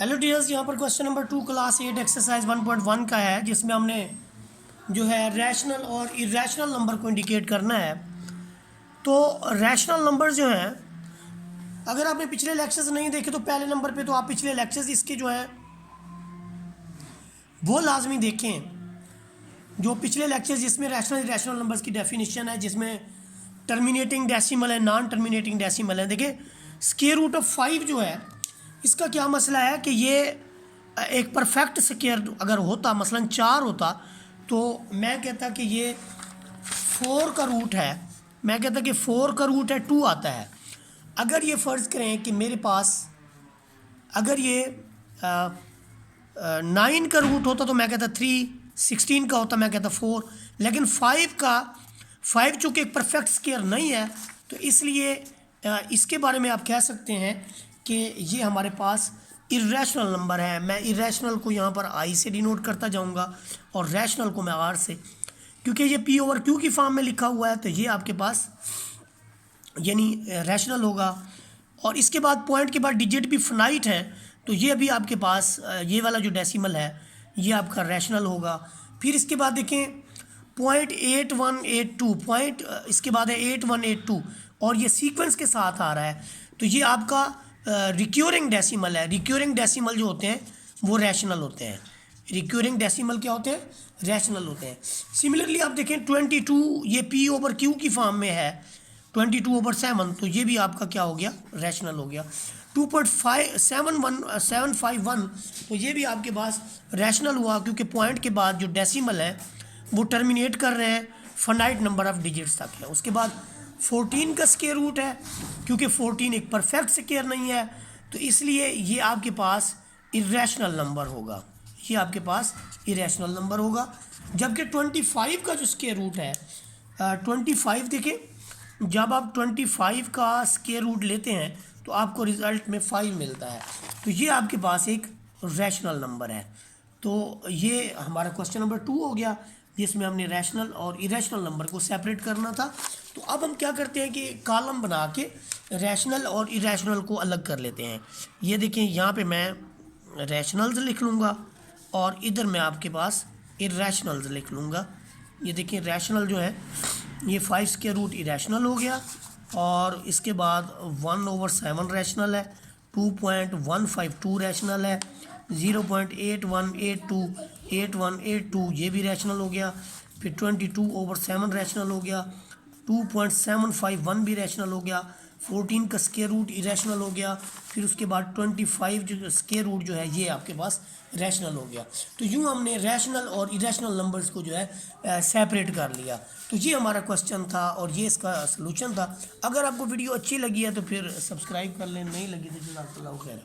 Hello dears, यहाँ पर question number 2 class 8 exercise 1.1 का है, जिसमें हमने जो है रैशनल और इरेशनल नंबर को इंडिकेट करना है। तो रैशनल नंबर जो है, अगर आपने पिछले लेक्चर्स नहीं देखे तो पहले नंबर पे तो आप पिछले लेक्चर्स इसके जो है वो लाजमी देखें। जो पिछले लेक्चर्स जिसमें रैशनल इरेशनल नंबर्स की डेफिनेशन है, जिसमें टर्मिनेटिंग डेसिमल है, नॉन टर्मिनेटिंग डेसिमल है। देखिए स्क्वायर रूट ऑफ 5 जो है, इसका क्या मसला है कि ये एक परफेक्ट स्क्वायर अगर होता, मसलन 4 होता, तो मैं कहता कि ये 4 का रूट है, मैं कहता कि 4 का रूट है 2 आता है। अगर ये फ़र्ज़ करें कि मेरे पास अगर ये 9 का रूट होता तो मैं कहता 3, 16 का होता मैं कहता 4, लेकिन 5 चूँकि एक परफेक्ट स्क्वायर नहीं है, तो इसलिए इसके बारे में आप कह सकते हैं कि ये हमारे पास इरेशनल नंबर है। मैं इरेशनल को यहाँ पर आई से डिनोट करता जाऊँगा और रैशनल को मैं आर से, क्योंकि ये पी ओवर क्यू की फॉर्म में लिखा हुआ है, तो ये आपके पास यानी रैशनल होगा। और इसके बाद पॉइंट के बाद डिजिट भी फिनाइट है, तो ये अभी आपके पास ये वाला जो डेसिमल है ये आपका रैशनल होगा। फिर इसके बाद देखें पॉइंट 8182, पॉइंट इसके बाद है 8182 और ये सीक्वेंस के साथ आ रहा है, तो ये आपका रिक्योरिंग डेसिमल है। रिक्योरिंग डेसिमल जो होते हैं वो रैशनल होते हैं। रिक्योरिंग डेसिमल क्या होते हैं? रैशनल होते हैं। सिमिलरली आप देखें 22, ये पी ओवर क्यू की फॉर्म में है, 22/7, तो ये भी आपका क्या हो गया? रैशनल हो गया। 2.751, तो ये भी आपके पास रैशनल हुआ, क्योंकि पॉइंट के बाद जो डेसिमल है वो टर्मिनेट कर रहे हैं फाइनाइट नंबर ऑफ डिजिट्स तक है। उसके बाद 14 का स्क्वायर रूट है, क्योंकि 14 एक परफेक्ट स्क्वायर नहीं है, तो इसलिए ये आपके पास इरेशनल नंबर होगा, ये आपके पास इरेशनल नंबर होगा। जबकि 25 का जो स्क्वायर रूट है, 25 देखें, जब आप 25 का स्क्वायर रूट लेते हैं तो आपको रिज़ल्ट में 5 मिलता है, तो ये आपके पास एक रैशनल नंबर है। तो ये हमारा क्वेश्चन नंबर 2 हो गया, जिसमें हमने रैशनल और इरेशनल नंबर को सेपरेट करना था। तो अब हम क्या करते हैं कि कॉलम बना के रैशनल और इरेशनल को अलग कर लेते हैं। ये देखें, यहाँ पे मैं रैशनल्स लिख लूँगा और इधर मैं आपके पास इरेशनल्स लिख लूँगा। ये देखिए रैशनल जो है ये 5 स्क्वायर रूट इरेशनल हो गया, और इसके बाद 1/7 रैशनल है, 2.152 रैशनल है, 0.8182 ये भी रैशनल हो गया, फिर 22/7 रैशनल हो गया, 2.751 भी रैशनल हो गया, 14 का स्क्वायर रूट इरेशनल हो गया, फिर उसके बाद 25 जो स्क्वायर रूट जो है ये आपके पास रैशनल हो गया। तो यूँ हमने रैशनल और इरेशनल नंबर्स को जो है सेपरेट कर लिया। तो ये हमारा क्वेश्चन था और ये इसका सलूशन था। अगर आपको वीडियो अच्छी लगी है तो फिर सब्सक्राइब कर लें, नहीं लगी तो जज़ाकल्लाहु खैर।